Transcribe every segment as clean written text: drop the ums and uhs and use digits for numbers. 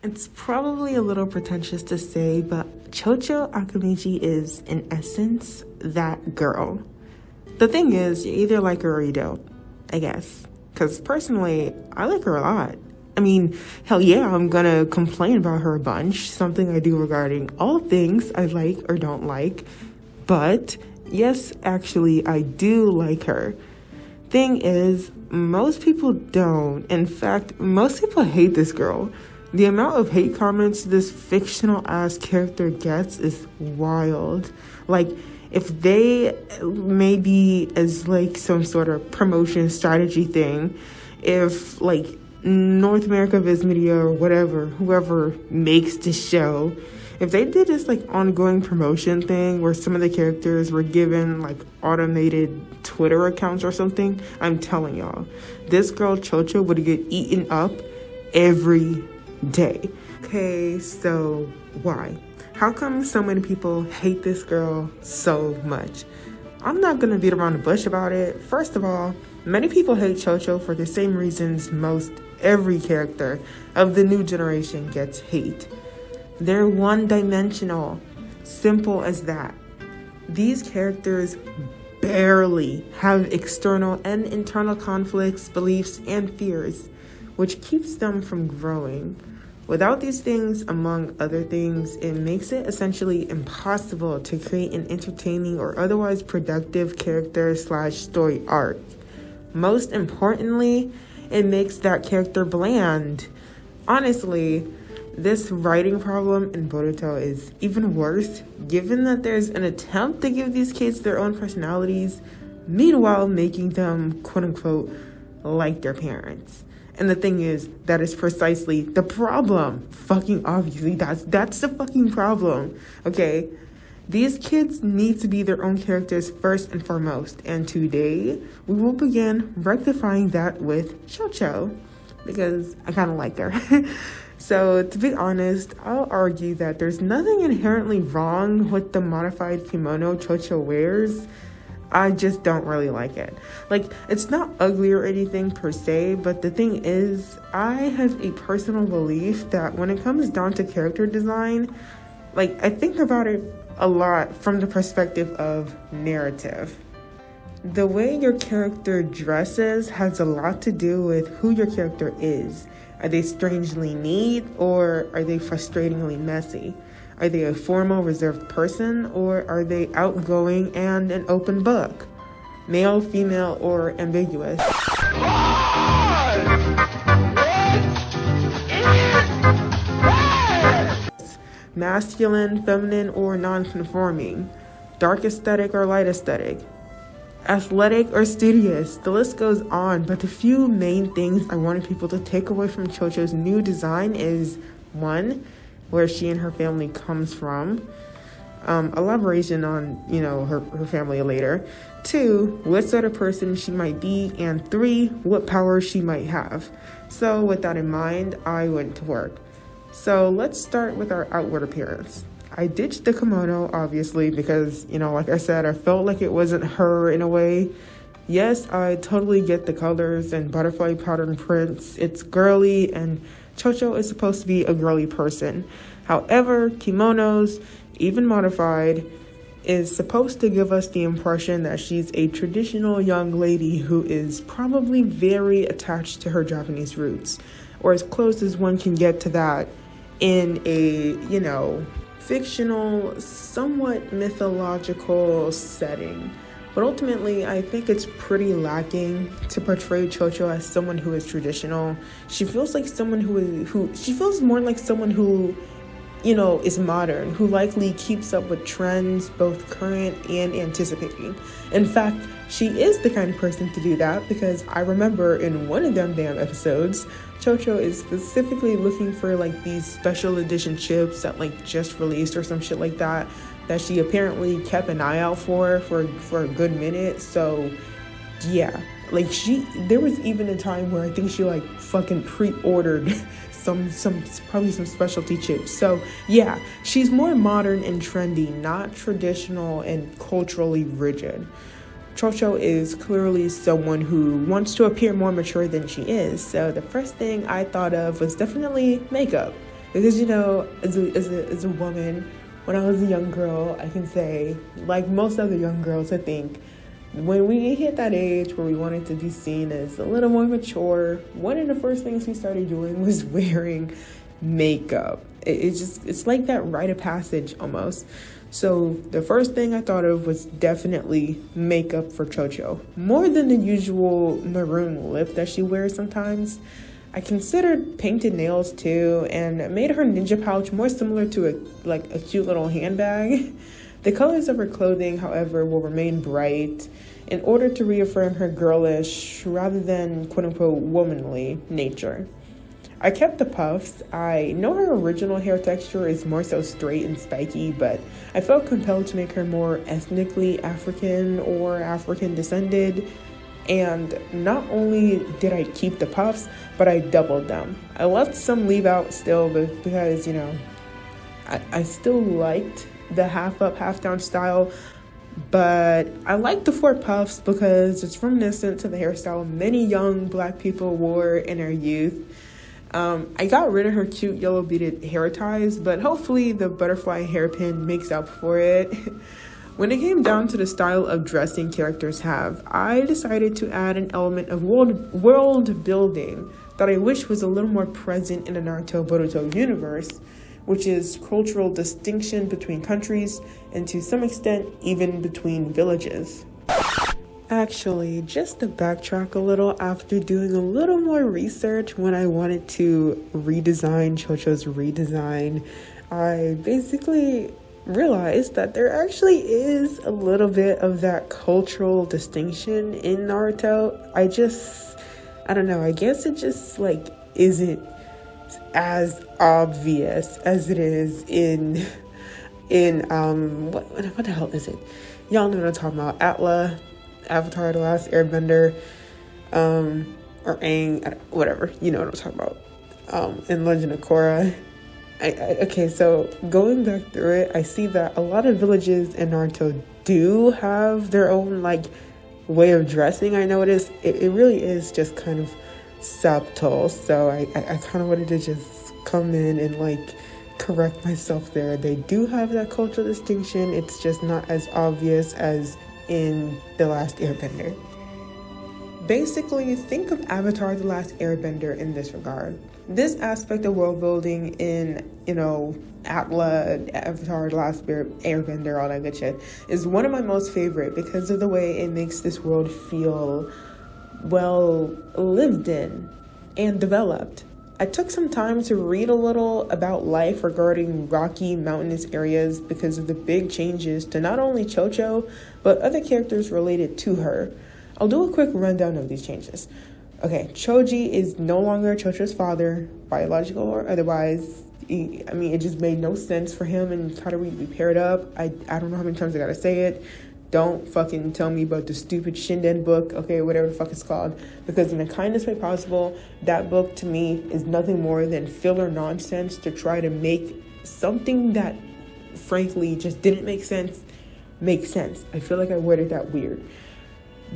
It's probably a little pretentious to say, but Chocho Akimichi is, in essence, that girl. The thing is, you either like her or you don't, I guess. Because personally, I like her a lot. I mean, hell yeah, I'm gonna complain about her a bunch, something I do regarding all things I like or don't like. But, yes, actually, I do like her. Thing is, most people don't. In fact, most people hate this girl. The amount of hate comments this fictional ass character gets is wild. Like, if they maybe as like some sort of promotion strategy thing, if like North America Viz Media or whatever, whoever makes the show, if they did this like ongoing promotion thing where some of the characters were given like automated Twitter accounts or something, I'm telling y'all, this girl Chocho would get eaten up every day. Okay, so why? How come so many people hate this girl so much? I'm not gonna beat around the bush about it. First of all, many people hate Chocho for the same reasons most every character of the new generation gets hate. They're one-dimensional. Simple as that. These characters barely have external and internal conflicts, beliefs, and fears, which keeps them from growing. Without these things, among other things, it makes it essentially impossible to create an entertaining or otherwise productive character/story arc. Most importantly, it makes that character bland. Honestly, this writing problem in Boruto is even worse, given that there's an attempt to give these kids their own personalities, meanwhile making them, quote-unquote, like their parents. And the thing is, that is precisely the problem. Fucking obviously, that's the fucking problem, okay? These kids need to be their own characters first and foremost. And today, we will begin rectifying that with Chocho, because I kind of like her. So, to be honest, I'll argue that there's nothing inherently wrong with the modified kimono Chocho wears. I just don't really like it. Like, it's not ugly or anything per se, but the thing is, I have a personal belief that when it comes down to character design, like, I think about it a lot from the perspective of narrative. The way your character dresses has a lot to do with who your character is. Are they strangely neat, or are they frustratingly messy? Are they a formal, reserved person, or are they outgoing and an open book? Male, female, or ambiguous? Masculine, feminine, or non-conforming? Dark aesthetic or light aesthetic? Athletic or studious? The list goes on, but the few main things I wanted people to take away from Chocho's new design is 1, where she and her family comes from. Elaboration on, her family later. 2, what sort of person she might be. And 3, what power she might have. So with that in mind, I went to work. So let's start with our outward appearance. I ditched the kimono, obviously, because, like I said, I felt like it wasn't her in a way. Yes, I totally get the colors and butterfly pattern prints. It's girly, and Chocho is supposed to be a girly person. However, kimonos, even modified, is supposed to give us the impression that she's a traditional young lady who is probably very attached to her Japanese roots, or as close as one can get to that in a, fictional, somewhat mythological setting. But ultimately, I think it's pretty lacking to portray Chocho as someone who is traditional. She feels like someone she feels more like someone who, is modern, who likely keeps up with trends, both current and anticipating. In fact, she is the kind of person to do that, because I remember in one of them damn episodes, Chocho is specifically looking for like these special edition chips that like just released or some shit like that she apparently kept an eye out for a good minute. So yeah, like there was even a time where I think she like fucking pre-ordered some specialty chips. So yeah, she's more modern and trendy, not traditional and culturally rigid. Chocho is clearly someone who wants to appear more mature than she is. So the first thing I thought of was definitely makeup. Because, as a woman, when I was a young girl, I can say, like most other young girls, I think, when we hit that age where we wanted to be seen as a little more mature, one of the first things we started doing was wearing makeup. It's like that rite of passage almost. So the first thing I thought of was definitely makeup for Chocho. More than the usual maroon lip that she wears sometimes. I considered painted nails too, and made her ninja pouch more similar to a cute little handbag. The colors of her clothing, however, will remain bright in order to reaffirm her girlish rather than quote-unquote womanly nature. I kept the puffs. I know her original hair texture is more so straight and spiky, but I felt compelled to make her more ethnically African or African descended. And not only did I keep the puffs, but I doubled them. I left some leave out still because, I still liked the half up, half down style, but I like the 4 puffs because it's reminiscent to the hairstyle many young Black people wore in their youth. I got rid of her cute yellow beaded hair ties, but hopefully the butterfly hairpin makes up for it. When it came down to the style of dressing characters have, I decided to add an element of world building that I wish was a little more present in the Naruto Boruto universe, which is cultural distinction between countries and to some extent even between villages. Actually, just to backtrack a little, after doing a little more research when I wanted to redesign Chocho's redesign, I basically realized that there actually is a little bit of that cultural distinction in Naruto. I don't know, I guess it just isn't as obvious as it is in what the hell is it? Y'all know what I'm talking about. Avatar: The Last Airbender, or Aang, whatever, you know what I'm talking about. In Legend of Korra. Okay, so going back through it, I see that a lot of villages in Naruto do have their own way of dressing. I know it really is just kind of subtle. So I kind of wanted to just come in and correct myself there. They do have that cultural distinction. It's just not as obvious as in The Last Airbender. Basically, think of Avatar: The Last Airbender in this regard. This aspect of world building in, Avatar: The Last Airbender, all that good shit, is one of my most favorite because of the way it makes this world feel well lived in and developed. I took some time to read a little about life regarding rocky, mountainous areas because of the big changes to not only Chocho, but other characters related to her. I'll do a quick rundown of these changes. Okay, Choji is no longer Chocho's father, biological or otherwise. It just made no sense for him and Katori to be paired up. I don't know how many times I gotta say it. Don't fucking tell me about the stupid Shinden book, okay, whatever the fuck it's called. Because in the kindest way possible, that book to me is nothing more than filler nonsense to try to make something that frankly just didn't make sense make sense. I feel like I worded that weird.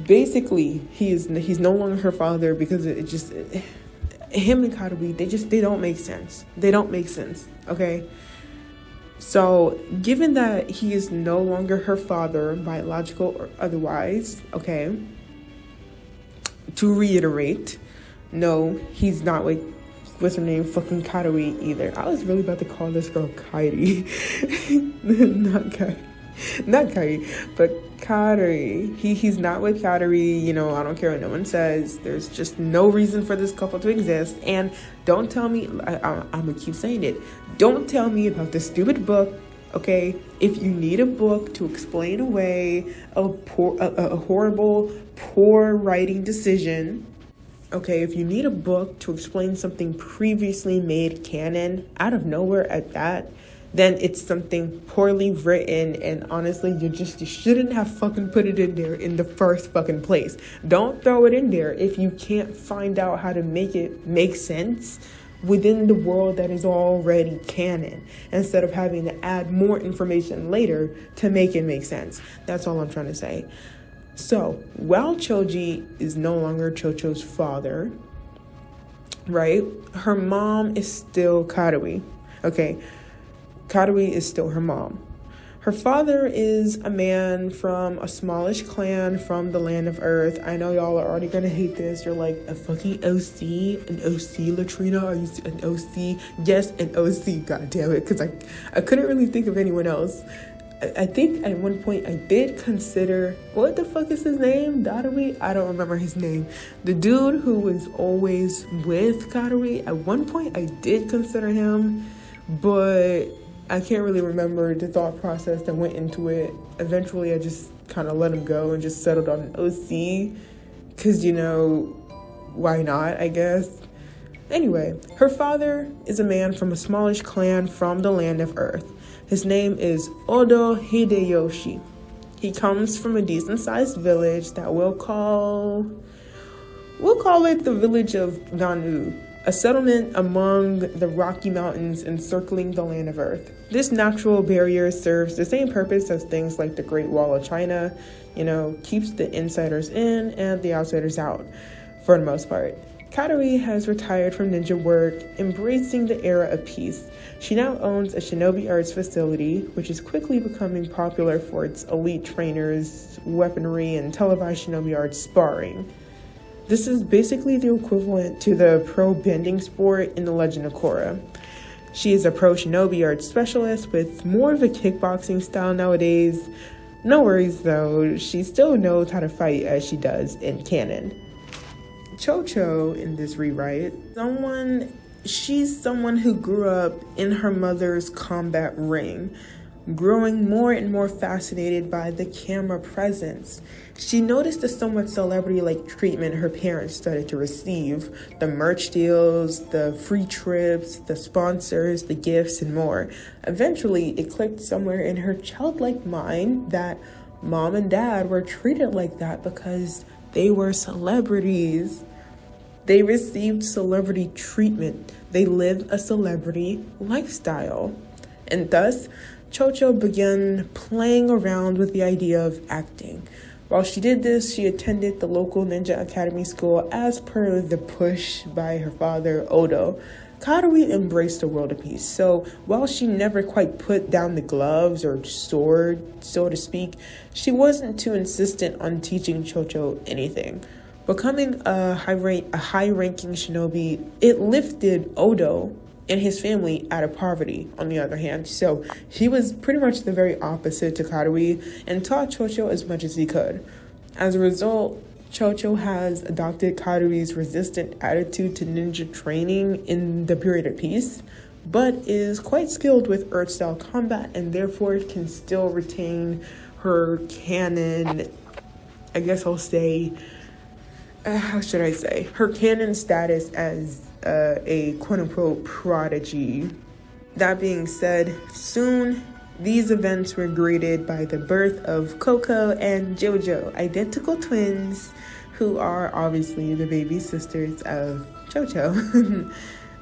Basically, he's no longer her father because him and Katori, they don't make sense. They don't make sense, okay? So, given that he is no longer her father, biological or otherwise, okay, to reiterate, no, he's not with what's her name, fucking Katori either. I was really about to call this girl Kairi. Not Kairi, but Katori. He's not with Katori, I don't care what no one says. There's just no reason for this couple to exist. And don't tell me, I'm gonna keep saying it, don't tell me about this stupid book, okay? If you need a book to explain away a horrible, poor writing decision, okay, if you need a book to explain something previously made canon out of nowhere at that, then it's something poorly written, and honestly, you shouldn't have fucking put it in there in the first fucking place. Don't throw it in there if you can't find out how to make it make sense within the world that is already canon, instead of having to add more information later to make it make sense. That's all I'm trying to say. So, while Choji is no longer Chocho's father, right, her mom is still Katori. Okay, Karui is still her mom. Her father is a man from a smallish clan from the land of Earth. I know y'all are already gonna hate this. You're like, a fucking OC? An OC, Latrina? Are you an OC? Yes, an OC, god damn it. Because I couldn't really think of anyone else. I think at one point I did consider, what the fuck is his name? Darui? I don't remember his name. The dude who was always with Karui, at one point I did consider him, but I can't really remember the thought process that went into it. Eventually I just kind of let him go and just settled on an OC, because, you know, why not, I guess. Anyway, her father is a man from a smallish clan from the land of Earth. His name is Odo Hideyoshi. He comes from a decent-sized village that we'll call it the village of Nanu, a settlement among the Rocky Mountains encircling the land of Earth. This natural barrier serves the same purpose as things like the Great Wall of China, you know, keeps the insiders in and the outsiders out, for the most part. Karui has retired from ninja work, embracing the era of peace. She now owns a shinobi arts facility, which is quickly becoming popular for its elite trainers, weaponry, and televised shinobi arts sparring. This is basically the equivalent to the pro bending sport in The Legend of Korra. She is a pro shinobi arts specialist with more of a kickboxing style nowadays. No worries though, she still knows how to fight as she does in canon. Chocho in this rewrite, she's someone who grew up in her mother's combat ring, growing more and more fascinated by the camera presence. She noticed the somewhat celebrity-like treatment her parents started to receive, the merch deals, the free trips, the sponsors, the gifts, and more. Eventually, it clicked somewhere in her childlike mind that mom and dad were treated like that because they were celebrities. They received celebrity treatment. They lived a celebrity lifestyle. And thus, Chocho began playing around with the idea of acting. While she did this, she attended the local ninja academy school as per the push by her father, Odo. Karui embraced the world of peace. So while she never quite put down the gloves or sword, so to speak, she wasn't too insistent on teaching Chocho anything. Becoming a high-ranking shinobi, it lifted Odo and his family out of poverty, on the other hand. So he was pretty much the very opposite to Karui and taught Chocho as much as he could. As a result, Chocho has adopted Karui's resistant attitude to ninja training in the period of peace, but is quite skilled with Earth-style combat and therefore can still retain her canon, I guess I'll say, how should I say, her canon status as a quote-unquote prodigy. That being said, soon these events were greeted by the birth of Coco and Jojo, identical twins, who are obviously the baby sisters of Chocho.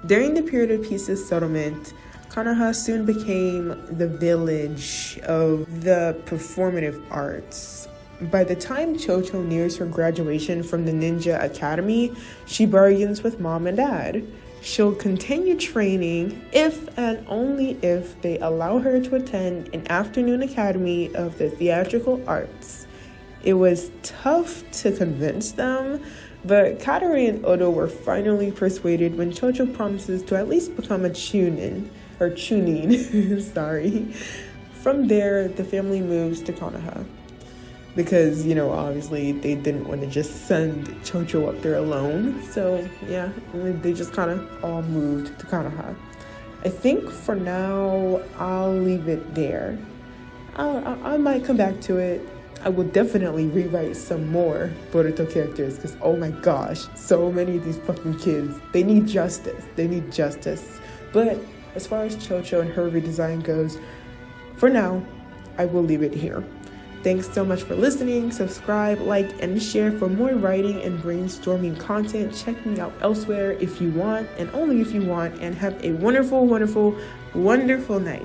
During the period of peace's settlement, Konoha soon became the village of the performative arts. By the time Chocho nears her graduation from the Ninja Academy, she bargains with mom and dad. She'll continue training if and only if they allow her to attend an afternoon academy of the theatrical arts. It was tough to convince them, but Karui and Odo were finally persuaded when Chocho promises to at least become a chunin. Sorry. From there, the family moves to Konoha. Because, you know, obviously they didn't want to just send Chocho up there alone. So, yeah, they just kind of all moved to Konoha. I think for now, I'll leave it there. I might come back to it. I will definitely rewrite some more Boruto characters because, oh my gosh, so many of these fucking kids, they need justice. They need justice. But as far as Chocho and her redesign goes, for now, I will leave it here. Thanks so much for listening. Subscribe, like, and share for more writing and brainstorming content. Check me out elsewhere if you want, and only if you want, and have a wonderful, wonderful, wonderful night.